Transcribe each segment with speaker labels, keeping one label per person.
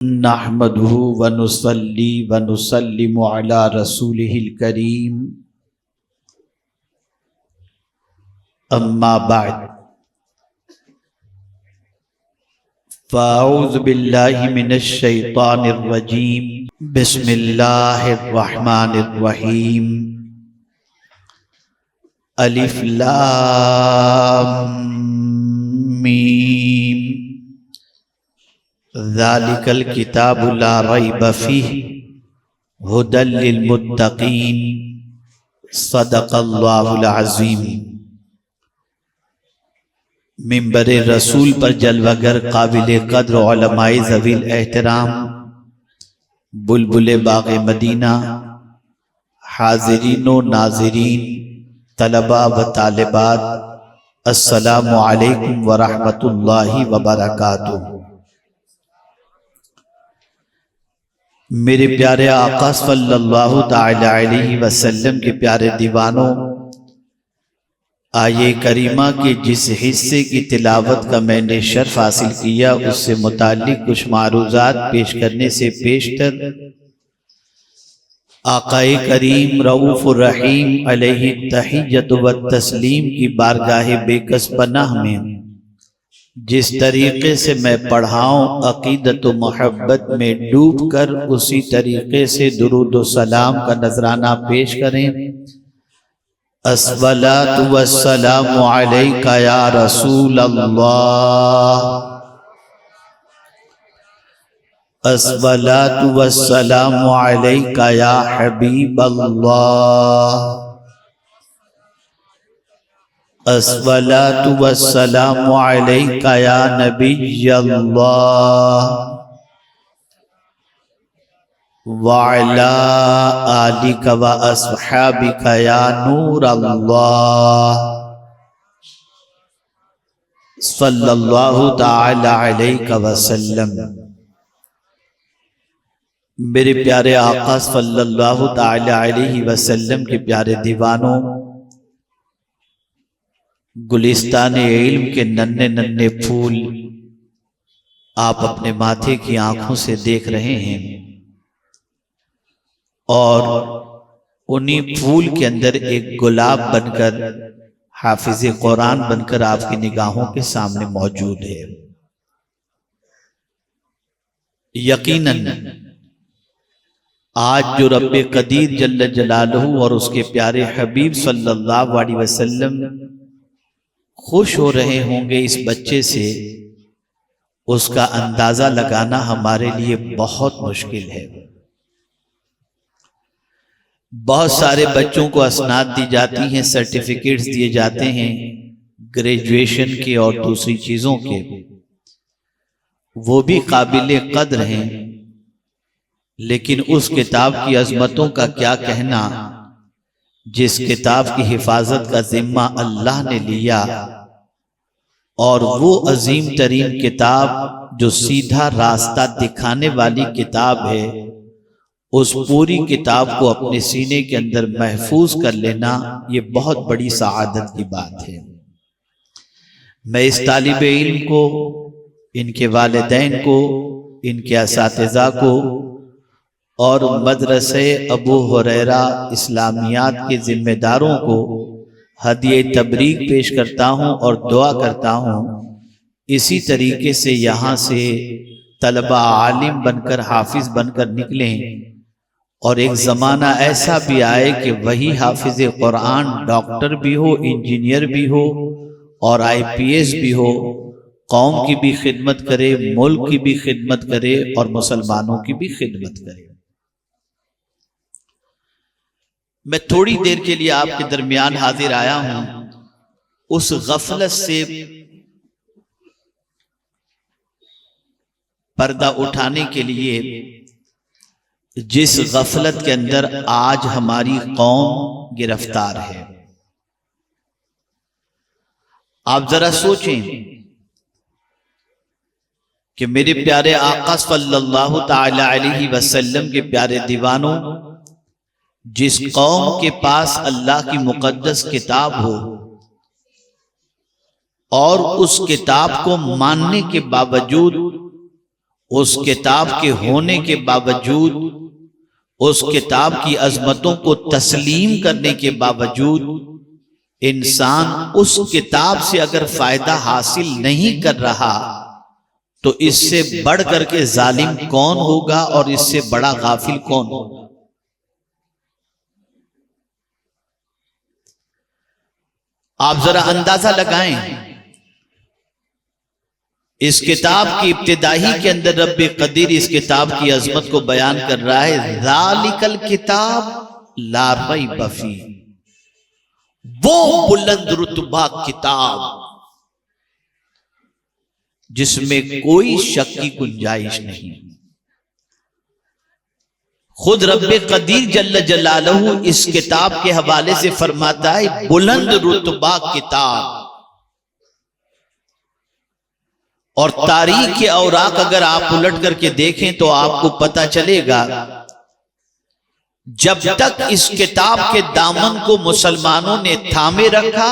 Speaker 1: نحمده ونصلي ونسلم على رسوله الكريم اما بعد فاعوذ باللہ من الشیطان الرجیم بسم اللہ الرحمن الرحیم الف لام میم ذالک الکتاب لا ریب فیہ ھدی للمتقین صدق اللہ العظیم۔ منبر رسول پر جلوگر قابل قدر علماء ذوی الاحترام، بلبل باغ مدینہ، حاضرین و ناظرین، طلباء و طالبات، السلام علیکم ورحمۃ اللہ وبرکاتہ۔ میرے پیارے آقا صلی اللہ تعالی علیہ وسلم کے پیارے دیوانوں، آیے کریمہ کے جس حصے کی تلاوت کا میں نے شرف حاصل کیا اس سے متعلق کچھ معروضات پیش کرنے سے پیشتر آقا کریم رؤوف الرحیم علیہ التحیۃ والتسلیم کی بارگاہ بے کس پناہ میں جس طریقے سے میں پڑھاؤں عقیدت و محبت میں ڈوب کر اسی طریقے سے درود و سلام کا نذرانہ پیش کریں۔ الصلاۃ والسلام علیک یا رسول اللہ، الصلاۃ والسلام علیک یا حبیب اللہ، الصلاۃ والسلام علیک یا نبی اللہ وعلی آلک و اصحابک یا نور اللہ صلی اللہ تعالی علیہ وسلم۔ میرے پیارے آقا صلی اللہ تعالی علیہ وسلم کے پیارے دیوانوں، گلستان علم کے ننھے ننھے پھول آپ اپنے ماتھے کی آنکھوں سے دیکھ رہے ہیں، اور انہی پھول کے اندر ایک گلاب بن کر حافظ قرآن بن کر آپ کی نگاہوں کے سامنے موجود ہے۔ یقیناً آج جو رب قدیر جل جلالہ اور اس کے پیارے حبیب صلی اللہ علیہ وسلم خوش ہو رہے ہوں گے اس بچے سے، اس کا اندازہ لگانا ہمارے لیے بہت مشکل ہے۔ بہت سارے بچوں کو اسناد دی جاتی ہیں، سرٹیفکیٹس دیے جاتے ہیں گریجویشن کے اور دوسری چیزوں کے، وہ بھی قابل قدر ہیں، لیکن اس کتاب کی عظمتوں کا کیا کہنا جس کتاب کی حفاظت کا ذمہ اللہ نے لیا، اور وہ عظیم ترین کتاب جو سیدھا راستہ دکھانے والی کتاب ہے، اس پوری کتاب کو اپنے سینے کے اندر محفوظ کر لینا یہ بہت بڑی سعادت کی بات ہے۔ میں اس طالب علم کو، ان کے والدین کو، ان کے اساتذہ کو اور مدرسہ ابو ہریرہ اسلامیات کے ذمہ داروں کو ہدیہ تبریک پیش کرتا ہوں اور دعا کرتا ہوں اسی طریقے سے یہاں سے طلبہ عالم بن کر حافظ بن کر نکلیں، اور ایک زمانہ ایسا بھی آئے کہ وہی حافظ قرآن ڈاکٹر بھی ہو، انجینئر بھی ہو اور IPS بھی ہو، قوم کی بھی خدمت کرے، ملک کی بھی خدمت کرے اور مسلمانوں کی بھی خدمت کرے۔ میں تھوڑی دیر کے لیے آپ کے درمیان حاضر آیا ہوں اس غفلت سے پردہ اٹھانے کے لیے جس غفلت کے اندر آج ہماری قوم گرفتار ہے۔ آپ ذرا سوچیں کہ میرے پیارے آقا صلی اللہ تعالی علیہ وسلم کے پیارے دیوانوں، جس قوم کے پاس اللہ کی مقدس کتاب ہو اور اس کتاب کو ماننے کے باوجود اس کتاب کے ہونے کے باوجود، اس کتاب کی عظمتوں کو تسلیم کرنے کے باوجود انسان اس کتاب سے اگر فائدہ حاصل نہیں کر رہا تو اس سے بڑھ کر کے ظالم کون ہوگا اور اس سے بڑا غافل کون ہوگا؟ آپ ذرا اندازہ لگائیں، اس کتاب کی ابتدائی کے اندر رب قدیر اس کتاب کی عظمت کو بیان کر رہا ہے، ذالک الکتاب لا ریب فیہ، وہ بلند رتبہ کتاب جس میں کوئی شک کی گنجائش نہیں۔ خود رب قدیر جل جلالہ اس کتاب کے حوالے سے فرماتا ہے بلند رتبہ کتاب۔ اور تاریخ کے اوراق اگر آپ الٹ کر کے دیکھیں تو آپ کو پتہ چلے گا جب تک اس کتاب کے دامن کو مسلمانوں نے تھامے رکھا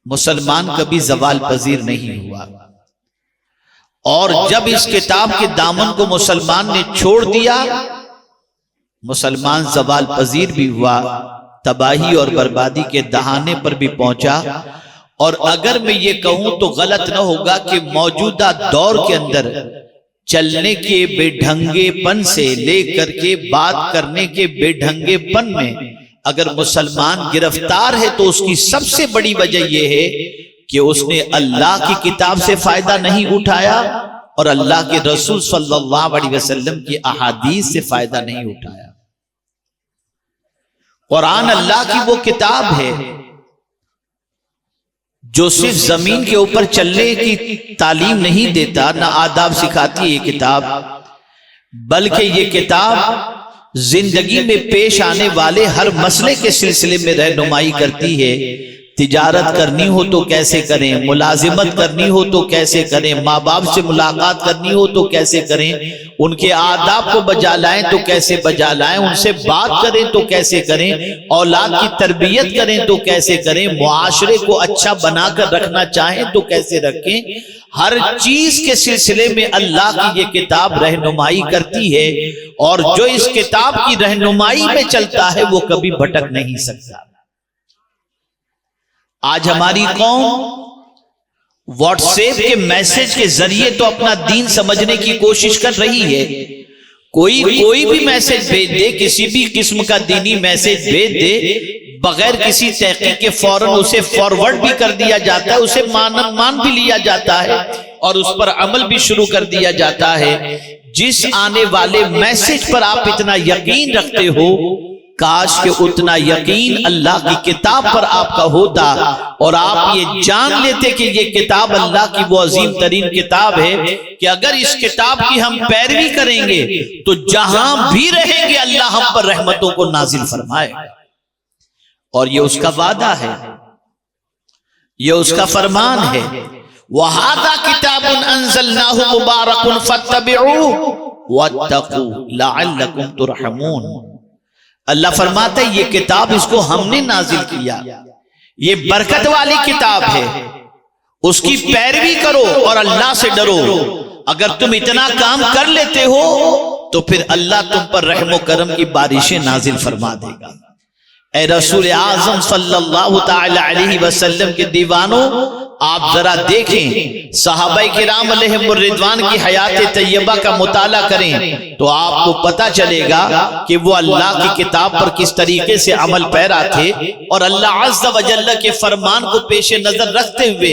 Speaker 1: مسلمان کبھی زوال پذیر نہیں ہوا، اور جب اس کتاب کے دامن کو مسلمان نے چھوڑ دیا مسلمان زوال پذیر بھی ہوا، تباہی اور بربادی کے دہانے پر بھی پہنچا۔ اور اگر میں یہ کہوں تو غلط نہ ہوگا کہ موجودہ دور کے اندر چلنے کے بے ڈھنگے پن سے لے کر کے بات کرنے کے بے ڈھنگے پن میں اگر مسلمان گرفتار ہے تو اس کی سب سے بڑی وجہ یہ ہے کہ اس نے اللہ کی کتاب سے فائدہ نہیں اٹھایا اور اللہ کے رسول صلی اللہ علیہ وسلم کی احادیث سے فائدہ نہیں اٹھایا۔ قرآن اللہ کی وہ کتاب ہے جو صرف زمین کے اوپر چلنے کی تعلیم نہیں دیتا، نہ آداب سکھاتی ہے یہ کتاب، بلکہ یہ کتاب زندگی میں پیش آنے والے ہر مسئلے کے سلسلے میں رہنمائی کرتی ہے۔ تجارت کرنی ہو تو کیسے کریں، ملازمت کرنی ہو تو کیسے کریں، ماں باپ سے ملاقات کرنی ہو تو کیسے کریں، ان کے آداب کو بجا لائیں تو کیسے بجا لائیں، ان سے بات کریں تو کیسے کریں، اولاد کی تربیت کریں تو کیسے کریں، معاشرے کو اچھا بنا کر رکھنا چاہیں تو کیسے رکھیں، ہر چیز کے سلسلے میں اللہ کی یہ کتاب رہنمائی کرتی ہے، اور جو اس کتاب کی رہنمائی میں چلتا ہے وہ کبھی بھٹک نہیں سکتا۔ آج ہماری قوم واٹس ایپ کے میسج کے ذریعے تو اپنا دین سمجھنے کی کوشش کر رہی ہے، کوئی بھی میسج بھیج دے، کسی بھی قسم کا دینی میسج بھیج دے، بغیر کسی تحقیق کے فوراً اسے فارورڈ بھی کر دیا جاتا ہے، اسے مان بھی لیا جاتا ہے اور اس پر عمل بھی شروع کر دیا جاتا ہے۔ جس آنے والے میسج پر آپ اتنا یقین رکھتے ہو، کاش کہ اتنا یقین اللہ کی کتاب پر آپ کا ہوتا اور آپ یہ جان لیتے کہ یہ کتاب اللہ کی وہ عظیم ترین کتاب ہے کہ اگر اس کتاب کی ہم پیروی کریں گے تو جہاں بھی رہیں گے اللہ ہم پر رحمتوں کو نازل فرمائے، اور یہ اس کا وعدہ ہے، یہ اس کا فرمان ہے۔ وَهَذَا كِتَابٌ أَنزَلْنَاهُ مُبَارَكٌ فَاتَّبِعُوهُ وَاتَّقُوا لَعَلَّكُمْ تُرْحَمُونَ۔ اللہ فرماتا ہے یہ کتاب اس کو ہم نے نازل کیا، یہ برکت والی کتاب ہے، اس کی پیروی کرو اور اللہ سے ڈرو۔ اگر تم اتنا کام کر لیتے ہو تو پھر اللہ تم پر رحم و کرم کی بارشیں نازل فرما دے گا۔ اے رسول اعظم صلی اللہ تعالی علیہ وسلم کے دیوانوں، آپ ذرا دیکھیں، صحابہ کرام علیہم الرضوان کی حیات طیبہ کا مطالعہ کریں تو آپ کو پتا چلے گا کہ وہ اللہ کی کتاب پر کس طریقے سے عمل پیرا تھے، اور اللہ عز و جل کے فرمان کو پیش نظر رکھتے ہوئے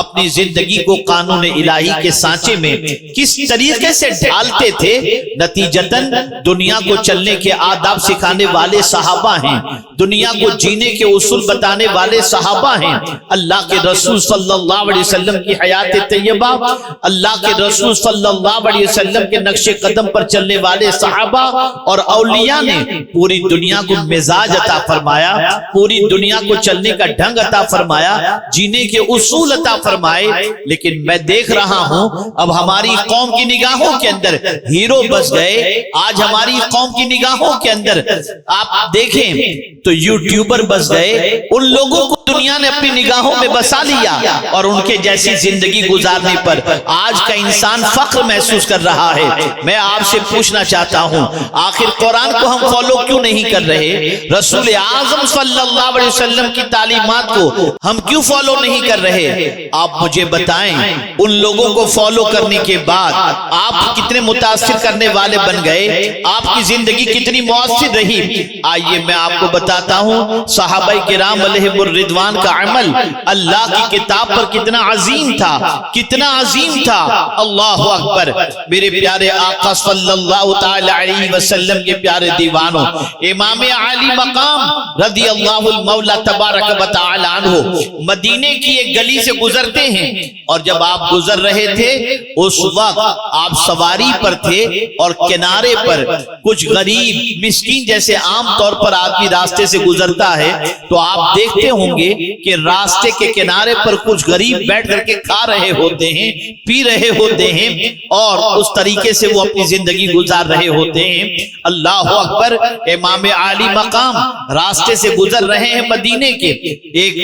Speaker 1: اپنی زندگی کو قانون الہی کے سانچے میں کس طریقے سے ڈھالتے تھے۔ نتیجتاً دنیا کو چلنے کے آداب سکھانے والے صحابہ ہیں، دنیا کو جینے کے اصول بتانے والے صحابہ ہیں۔ اللہ کے رسول صلی اللہ علیہ وسلم کی حیات طیبہ، اللہ کے رسول صلی اللہ علیہ وسلم کے نقش قدم پر چلنے والے صحابہ اور اولیاء نے پوری دنیا کو مزاج عطا فرمایا، پوری دنیا کو چلنے کا ڈھنگ عطا فرمایا، جینے کے اصول عطا فرمائے۔ لیکن میں دیکھ رہا ہوں اب ہماری قوم کی نگاہوں کے اندر ہیرو بس گئے، آج ہماری قوم کی نگاہوں کے اندر آپ دیکھیں تو یوٹیوبر بس گئے، ان لوگوں کو دنیا نے اپنی نگاہوں میں بسا لیا اور ان کے جیسی زندگی گزارنے پر آج کا انسان فخر محسوس کر رہا ہے۔ میں آپ سے پوچھنا چاہتا ہوں، آخر قرآن کو ہم فالو کیوں نہیں کر رہے؟ رسول اعظم صلی اللہ علیہ وسلم کی تعلیمات کو ہم کیوں فالو نہیں کر رہے؟ آپ مجھے بتائیں، ان لوگوں کو فالو کرنے کے بعد آپ کتنے متاثر کرنے والے بن گئے، آپ کی زندگی کتنی مؤثر رہی؟ آئیے میں آپ کو بتاتا ہوں صحابہ کرام علیہم الرضوان کا عمل اللہ کی کتاب پر کتنا عظیم تھا، کتنا عظیم تھا۔ اللہ اکبر، میرے پیارے آقا صلی اللہ تعالی علیہ وسلم کے پیارے دیوانوں، امام عالی مقام رضی اللہ المولا تبارک و تعالی عنہ مدینے کی ایک گلی سے گزرتے ہیں، اور جب آپ گزر رہے تھے اس وقت آپ سواری پر تھے اور کنارے پر کچھ غریب مسکین، جیسے عام طور پر آدمی راستے سے گزرتا ہے تو آپ دیکھتے ہوں گے کہ راستے کے کنارے پر کچھ غریب بیٹھ کر کے کھا رہے ہوتے ہیں، پی رہے ہوتے ہیں، اور اس طریقے سے وہ اپنی زندگی گزار رہے ہوتے ہیں۔ اللہ اکبر، امام عالی مقام راستے سے گزر رہے ہیں مدینے کے، ایک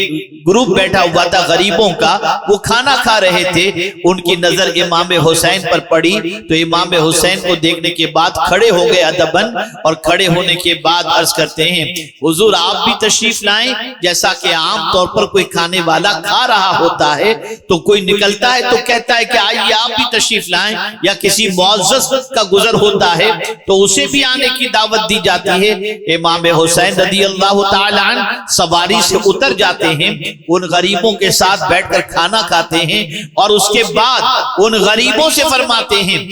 Speaker 1: گروپ بیٹھا ہوا تھا غریبوں کا، وہ کھانا کھا رہے تھے، ان کی نظر امام حسین پر پڑی تو امام حسین کو دیکھنے کے بعد کھڑے ہو گئے ادباً، اور کھڑے ہونے کے بعد عرض کرتے ہیں حضور آپ بھی تشریف لائیں۔ جیسا کہ عام طور پر کوئی کھانے والا کھا رہا ہوتا ہے تو کوئی نکلتا ہے تو کہتا ہے کہ آئیے آپ بھی تشریف لائیں، یا کسی معزز کا گزر ہوتا ہے تو اسے بھی آنے کی دعوت دی جاتی ہے۔ امام حسین رضی اللہ تعالی عنہ سواری سے اتر جاتے ہیں، ان غریبوں کے ساتھ بیٹھ کر کھانا کھاتے ہیں، اور اس کے بعد ان غریبوں سے فرماتے ہیں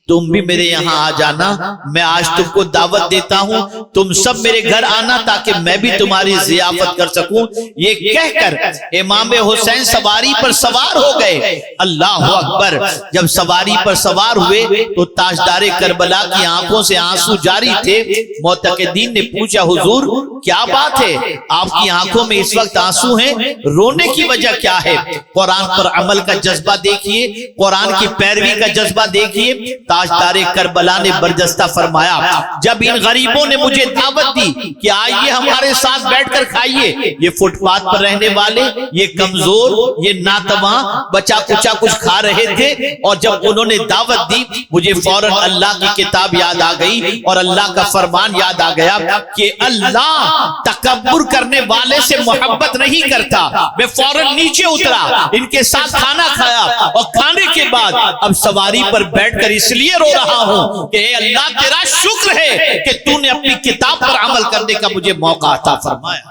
Speaker 1: تم بھی میرے یہاں آ جانا، میں آج تم کو دعوت دیتا ہوں، تم سب میرے گھر آنا تاکہ میں بھی تمہاری ضیافت کر سکوں۔ یہ کہہ کر امام حسین سواری پر سوار ہو گئے۔ اللہ اکبر، جب سواری پر سوار ہوئے تو تاجدار کربلا کی آنکھوں سے آنسو جاری تھے۔ معتقدین نے پوچھا حضور کیا بات ہے، آپ کی آنکھوں میں اس وقت آنسو ہیں، رونے کی وجہ کیا ہے؟ قرآن پر عمل کا جذبہ دیکھیے، قرآن کی پیروی کا جذبہ دیکھیے۔ تاجدار کربلا نے برجستہ فرمایا جب ان غریبوں نے مجھے دعوت دی کہ آئیے ہمارے ساتھ بیٹھ کر کھائیے، یہ فٹ پاتھ پر رہنے والے، یہ کمزور، یہ ناتواں بچا کچا کچھ کھا رہے تھے، اور جب انہوں نے دعوت دی مجھے فوراً اللہ کی کتاب یاد آ گئی اور اللہ کا فرمان یاد آ گیا کہ اللہ تکبر کرنے والے سے محبت نہیں کرتا۔ میں فوراً نیچے اترا، ان کے ساتھ کھانا کھایا، اور کھانے کے بعد اب سواری پر بیٹھ کر اس لیے رو رہا ہوں کہ اے اللہ تیرا شکر ہے کہ تو نے اپنی کتاب پر عمل کرنے کا مجھے موقع عطا فرمایا۔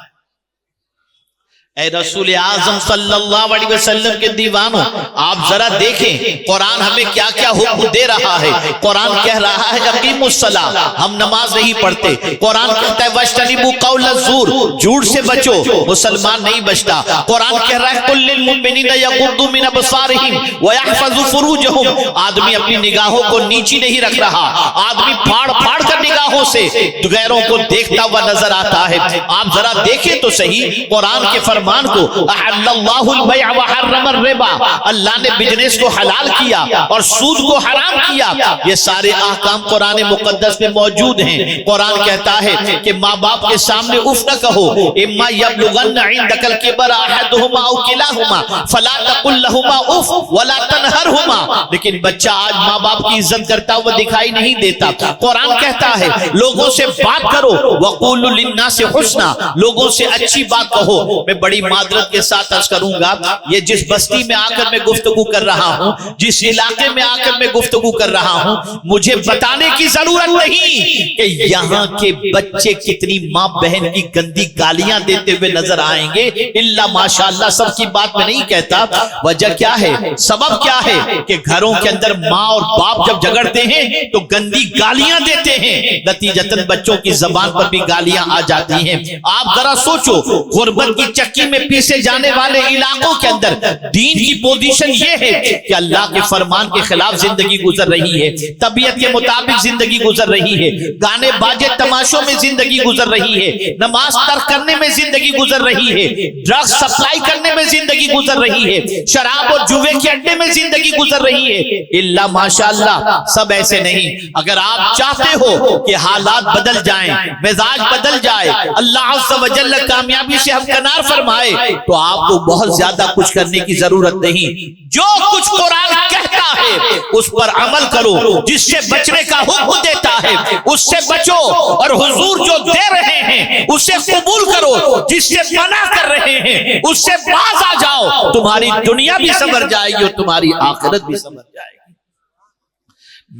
Speaker 1: اے رسول اعظم صلی اللہ علیہ وسلم کے دیوانوں، آپ ذرا دیکھیں قرآن ہمیں کیا کیا حکم دے رہا ہے۔ قرآن کہہ رہا ہے اقیموا الصلاۃ، ہم نماز نہیں پڑھتے۔ قرآن کہتا ہے واجتنبوا قول الزور، جھوٹ سے بچو، مسلمان نہیں بچتا۔ قرآن کہہ رہا ہے قل للمؤمنین یغضوا من ابصارہم ویحفظوا فروجہم، آدمی اپنی نگاہوں کو نیچی نہیں رکھ رہا، آدمی پھاڑ پھاڑ کر نگاہوں سے غیروں کو دیکھتا ہوا نظر آتا ہے۔ آپ ذرا دیکھیں تو صحیح قرآن کے فرمان کو، احل اللہ البیع وحرم الربا، اللہ نے بزنس کو حلال کیا اور سود کو حرام کیا۔ یہ سارے احکام قرآن مقدس میں موجود ہیں۔ قرآن کہتا ہے کہ ماں باپ کے سامنے اف نہ کہو، اما یبلغن عندک الکبر احدہما او کلاہما فلا تقل لہما اف ولا تنہرہما، لیکن بچہ آج ماں باپ کی عزت کرتا ہوا دکھائی نہیں دیتا۔ قرآن کہتا ہے لوگوں سے بات کرو، وقولوا للناس حسنا، لوگوں سے اچھی بات کہو۔ میں بڑی معذرت کے ساتھ عرض کروں گا، یہ جس بستی میں آ کر میں گفتگو کر رہا ہوں، جس علاقے میں آ کر میں گفتگو کر رہا ہوں، مجھے بتانے کی ضرورت نہیں کہ یہاں کے بچے کتنی ماں بہن کی گندی گالیاں دیتے ہوئے نظر آئیں گے۔ اللہ ماشاءاللہ سب کی بات میں نہیں کہتا۔ وجہ کیا ہے، سبب کیا ہے کہ گھروں کے اندر ماں اور باپ جب جھگڑتے ہیں تو گندی گالیاں دیتے ہیں، نتیجتاً بچوں کی زبان پر بھی گالیاں آ جاتی ہیں۔ آپ ذرا سوچو، غربت کی چکی میں پیسے جانے والے علاقوں کے اندر دین کی پوزیشن یہ ہے کہ اللہ کے فرمان کے خلاف زندگی گزر رہی ہے، طبیعت کے مطابق زندگی گزر رہی ہے، گانے باجے تماشوں میں زندگی گزر رہی ہے، نماز ترک کرنے میں زندگی گزر رہی ہے، ڈرگز سپلائی کرنے میں زندگی گزر رہی ہے، شراب اور جوے کے اڈے میں زندگی گزر رہی ہے۔ اللہ ماشاءاللہ سب ایسے نہیں۔ اگر آپ چاہتے ہو کہ حالات بدل جائیں، مزاج بدل جائے، اللہ عز و جل کامیابی سے ہمکنار فرمائے، فرمائے تو آپ کو بہت زیادہ کچھ کرنے کی ضرورت نہیں. جو کچھ قرآن کہتا ہے اس پر عمل کرو. جس سے بچنے کا حکم دیتا ہے اس سے بچو, اور حضور جو دے رہے ہیں اسے قبول کرو. جس سے منع کر رہے ہیں اس سے باز آ جاؤ. تمہاری دنیا بھی سنور جائے گی اور تمہاری آخرت بھی سنور جائے گی.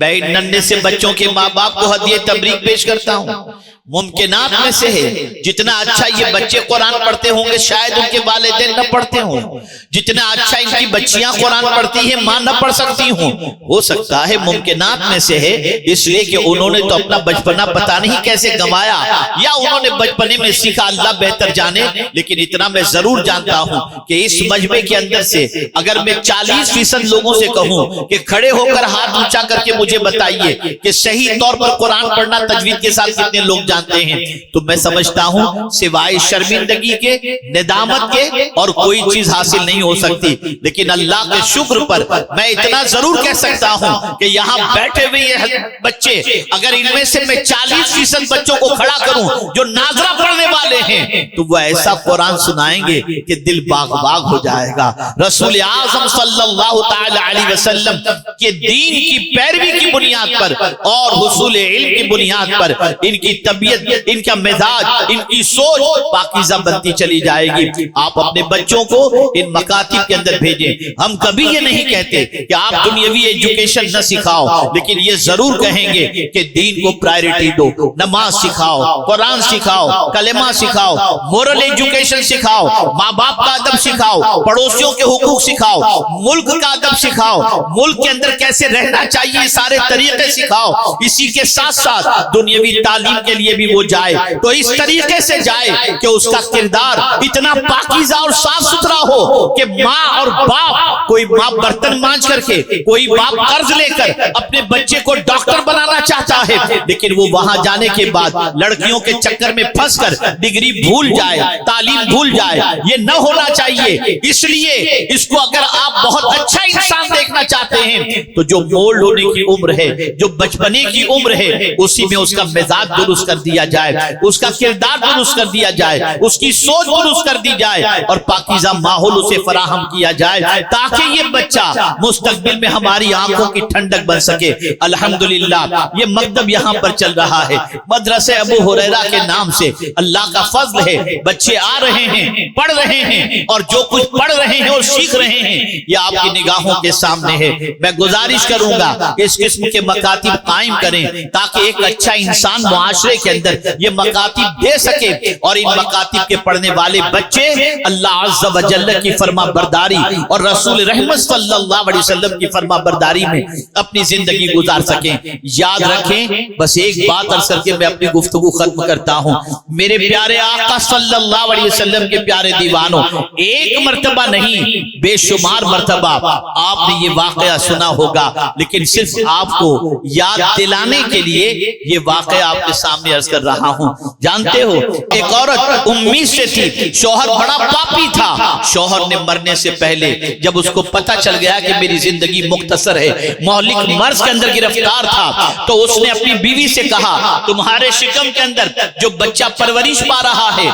Speaker 1: میں ان ننھے سے بچوں کے ماں باپ کو ہدیہ تبریک پیش کرتا ہوں. ممکنات میں سے ہے جتنا اچھا یہ بچے قرآن پڑھتے ہوں گے شاید ان کے والدین نہ پڑھتے ہوں. جتنا اچھا ان کی بچیاں قرآن پڑھتی ہیں ماں نہ پڑھ سکتی ہوں. ہو سکتا ہے ممکنات میں سے ہے اس لیے کہ انہوں نے تو اپنا بچپنا پتہ نہیں کیسے گنوایا, یا انہوں نے بچپنے میں سیکھا, اللہ بہتر جانے. لیکن اتنا میں ضرور جانتا ہوں کہ اس مجمع کے اندر سے اگر میں 40% لوگوں سے کہوں کہ کھڑے ہو کر ہاتھ اونچا کر کے مجھے بتائیے کہ صحیح طور پر قرآن پڑھنا تجوید کے ساتھ کتنے لوگ جانتے ہیں, تو میں سمجھتا ہوں سوائے شرمندگی کے, ندامت کے اور کوئی چیز حاصل نہیں ہو سکتی. لیکن اللہ کے شکر پر میں اتنا ضرور کہہ سکتا ہوں کہ یہاں بیٹھے ہوئے یہ بچے, اگر ان میں سے میں 40% بچوں کو کھڑا کروں جو ناظرہ پڑھنے والے ہیں تو وہ ایسا قرآن سنائیں گے کہ دل باغ باغ ہو جائے گا. رسول اعظم صلی اللہ تعالی علیہ وسلم کے دین کی پیروی کی بنیاد پر اور حصول علم کی بنیاد پر ان کی طبیعت, ان کا مزاج, ان کی سوچ پاکیزہ بنتی چلی جائے گی. آپ اپنے بچوں کو ان مکاتب کے اندر بھیجیں. ہم کبھی یہ نہیں کہتے کہ آپ دنیاوی ایجوکیشن نہ سکھاؤ, لیکن یہ ضرور کہیں گے کہ دین کو پرائرٹی دو. نماز سکھاؤ, قرآن سکھاؤ, کلمہ سکھاؤ, مورل ایجوکیشن سکھاؤ, ماں باپ کا ادب سکھاؤ, پڑوسیوں کے حقوق سکھاؤ, ملک کا ادب سکھاؤ, ملک کے اندر کیسے رہنا چاہیے سارے طریقے سکھاؤ. اسی کے ساتھ ساتھ دنیاوی تعلیم کے لیے بھی وہ جائے تو اس طریقے سے جائے کہ اس کا کردار اتنا پاکیزہ اور صاف ستھرا ہو کہ ماں اور باپ, کوئی باپ برتن مانج کر کے, کوئی باپ قرض لے کر اپنے بچے کو ڈاکٹر بنانا چاہتا ہے, لیکن وہ وہاں جانے کے بعد لڑکیوں کے چکر میں پھنس کر ڈگری بھول جائے, تعلیم بھول جائے. یہ نہ ہونا چاہیے. اس لیے اس کو اگر آپ بہت اچھا انسان دیکھنا چاہتے ہیں تو جو مولڈ ہونے کی عمر ہے, جو بچپنے کی عمر ہے, اسی میں اس کا مزاج درست کر دیا جائے, اس کا کردار درست کر دیا جائے, اس کی سوچ درست کر دی جائے اور پاکیزہ ماحول اسے فراہم کیا جائے تاکہ یہ بچہ مستقبل میں ہماری آنکھوں کی ٹھنڈک بن سکے. الحمدللہ یہ مکتب یہاں پر چل رہا ہے مدرسہ ابو ہریرہ کے نام سے. اللہ کا فضل ہے, بچے آ رہے ہیں, پڑھ رہے ہیں, اور جو کچھ پڑھ رہے ہیں اور سیکھ رہے ہیں یہ آپ کی نگاہوں کے سامنے ہے. میں گزارش کروں گا کہ اس قسم کے مکاتب قائم کریں تاکہ ایک اچھا انسان معاشرے کے اندر یہ مکاتب دے سکے, اور ان مکاتب کے پڑھنے والے بچے اللہ عز و جل کی فرما برداری اور رسول رحمت صلی اللہ علیہ وسلم کی فرما برداری میں اپنی زندگی گزار سکیں. یاد رکھیں, بس ایک بات عرض کر کے میں اپنی گفتگو ختم کرتا ہوں. میرے پیارے آقا صلی اللہ علیہ وسلم کے پیارے دیوانوں, ایک مرتبہ نہیں بے شمار مرتبہ آپ نے یہ واقعہ سنا ہوگا, لیکن صرف آپ کو یاد دلانے کے لیے یہ واقعہ آپ کے سامنے عرض کر رہا ہوں. جانتے ہو ایک عورت امید سے تھی, شوہر بڑا پاپی تھا. شوہر نے مرنے سے پہلے جب اس کو پتہ چل گیا کہ میری زندگی مختصر ہے, مہلک مرض کے اندر گرفتار تھا, تو اس نے اپنی بیوی سے کہا تمہارے شکم کے اندر جو بچہ پرورش پا رہا ہے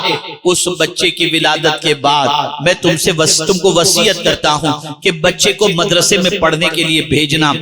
Speaker 1: اس بچے کی ولادت کے بعد میں تم کو وصیت کرتا ہوں کہ بچے کو مدرسے میں پڑھنے کے لیے بھیجنا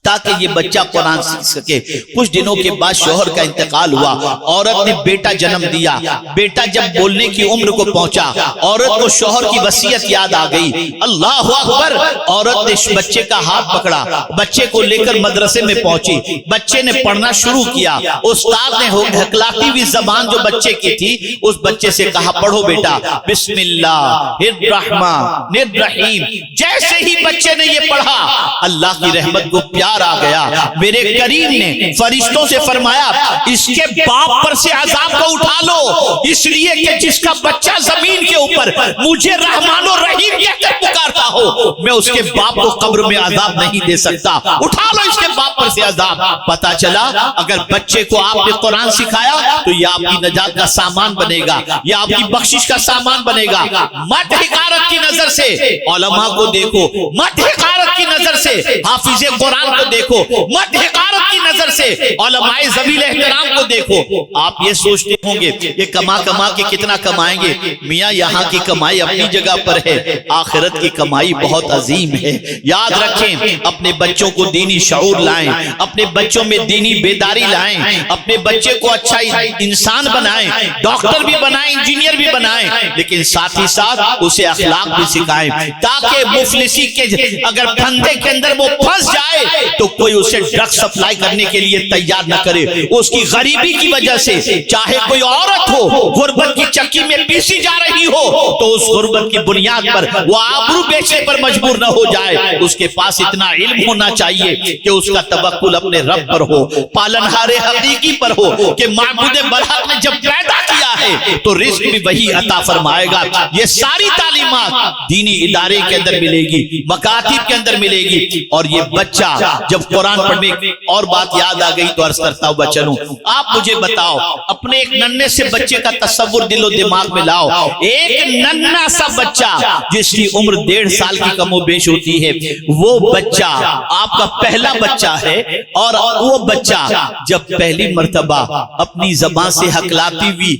Speaker 1: تاکہ یہ بچہ قرآن سیکھ سکے. کچھ دنوں کے بعد شوہر کا انتقال ہوا, عورت نے بیٹا جنم دیا. بیٹا جب بولنے کی عمر کو پہنچا, عورت کو شوہر کی وصیت یاد آ گئی. اللہ اکبر, عورت نے بچے کا ہاتھ پکڑا, بچے کو لے کر مدرسے میں پہنچی. بچے نے پڑھنا شروع کیا. استاد نے ہکلاتی ہوئی زبان جو بچے کی تھی اس بچے سے کہا پڑھو بیٹا بسم اللہ الرحمن الرحیم. جیسے ہی بچے نے یہ پڑھا اللہ کی رحمت کو پیار آ گیا. میرے کریم نے فرشتوں سے فرمایا اس کے باپ پر سے عذاب کو اٹھا لو, اس لیے کہ جس کا بچہ زمین کے اوپر مجھے رحمان و رحیم کہہ کر پکارتا ہو میں اس کے باپ کو قبر میں عذاب نہیں دے سکتا. اٹھا لو اس کے باپ پر سے عذاب. پتا چلا اگر بچے کو آپ نے قرآن سکھایا تو یہ آپ کی نجات کا سامان بنے گا, یہ آپ کی بخشش کا سامان بنے گا. مت حقارت کی نظر سے علماء کو دیکھو, مت حقارت کی نظر سے حافظ قرآن کو دیکھو، مت حقارت کی نظر سے علماء ذویل احترام کو دیکھو۔ آپ یہ سوچتے ہوں گے یہ کما کے کتنا کمائیں گے؟ میاں یہاں کی کمائی اپنی جگہ پر ہے، آخرت کی کمائی بہت عظیم ہے۔ یاد رکھیں، اپنے بچوں کو دینی شعور لائیں، اپنے بچوں میں دینی بیداری لائیں، اپنے بچے کو اچھا انسان بنائیں، ڈاکٹر بھی بنائیں، انجینئر بھی بنائیں، لیکن ساتھ ہی ساتھ اسے اخلاق بھی سکھائیں، تاکہ مفلسی کے اگر پھندے کے اندر وہ پھنس جائے تو کوئی اسے ڈرگ سپلائی کرنے کے لیے تیار نہ کرے۔ اس کی غریبی کی وجہ سے چاہے کوئی عورت ہو غربت کی چکی میں پیسی جا رہی ہو تو اس غربت کی بنیاد پر وہ آبرو بیچنے پر مجبور نہ ہو جائے۔ اس کے پاس اتنا علم ہونا چاہیے کہ اس کا توکل اپنے رب پر ہو، پالنہار حقیقی پر ہو کہ معبود برحق نے جب پیدا کیا ہے تو رزق بھی وہی عطا فرمائے گا۔ یہ ساری تعلیمات دینی ادارے کے اندر ملے گی، مکاتب کے اندر ملے گی۔ اور یہ بچہ جب قرآن پڑھنے اور بات یاد آ گئی تو عرض کرتا ہوا چلوں، آپ مجھے بتاؤ، اپنے ایک ننھے سے بچے کا تصور دل و دماغ میں لاؤ۔ ایک ننھا سا بچہ جس کی عمر 1.5 سال کی کم و بیش ہوتی ہے، وہ بچہ آپ کا پہلا بچہ ہے، اور وہ بچہ جب پہلی مرتبہ اپنی زبان سے ہکلاتی ہوئی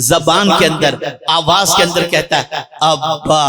Speaker 1: زبان کے اندر آواز کے اندر کہتا ہے ابا،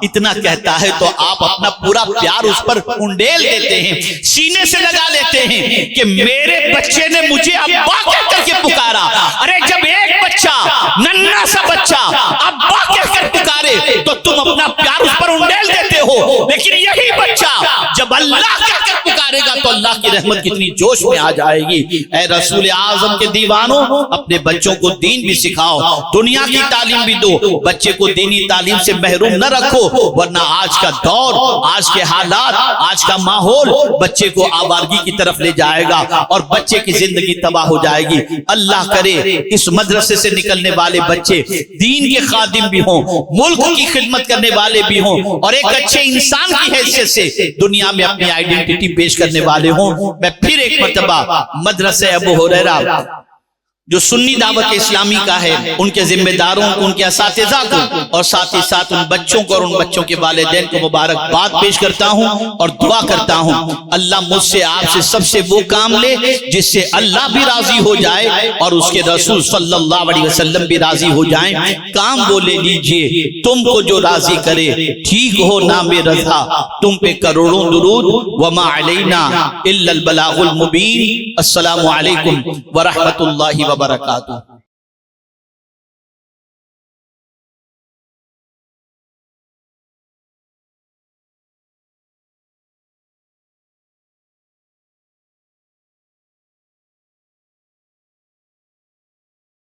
Speaker 1: اتنا کہتا ہے تو آپ اپنا پورا پیار اس پر انڈیل دیتے ہیں، سینے سے لگا لیتے ہیں کہ میرے بچے نے مجھے ابا کہہ کر کے پکارا۔ ارے جب ایک بچہ، ننھا سا بچہ ابا کہہ کر پکارے تو تم اپنا پیار اس پر انڈیل دیتے ہو، لیکن یہی بچہ جب اللہ کہہ کر پکارے گا تو اللہ کی رحمت کتنی جوش میں آ جائے گی۔ اے رسول اعظم کے دیوانوں، اپنے بچوں کو دین بھی سکھاؤ، دنیا کی تعلیم بھی دو، بچے کو دینی تعلیم سے محروم نہ رکھو، ورنہ آج کا دور، آج کے حالات، آج کا ماحول بچے کو آوارگی کی طرف لے جائے گا اور بچے کی زندگی تباہ ہو جائے گی۔ اللہ کرے اس مدرسے سے نکلنے والے بچے دین کے خادم بھی ہوں، ملک کی خدمت کرنے والے بھی ہوں، اور ایک اچھے انسان کی حیثیت سے دنیا میں اپنی آئیڈینٹی پیش کرنے والے ہوں۔ میں پھر ایک مرتبہ مدرسہ ابو ہریرہ جو سنی دعوت اسلامی کا ہے، ان کے ذمہ داروں کو، ان کے اساتذہ کو، اور ساتھ ہی ساتھ ان بچوں کو اور ان بچوں کے والدین کو مبارکباد پیش کرتا ہوں اور دعا کرتا ہوں اللہ مجھ سے، آپ سے، سب سے وہ کام لے جس سے اللہ بھی راضی ہو جائے اور اس کے رسول صلی اللہ علیہ وسلم بھی راضی ہو جائیں۔ کام وہ لے لیجئے تم کو جو راضی کرے، ٹھیک ہو نام رضا، تم پہ کروڑوں درود، وما علینا الا البلاغ المبین۔ السلام علیکم ورحمۃ اللہ وبرکاتہ۔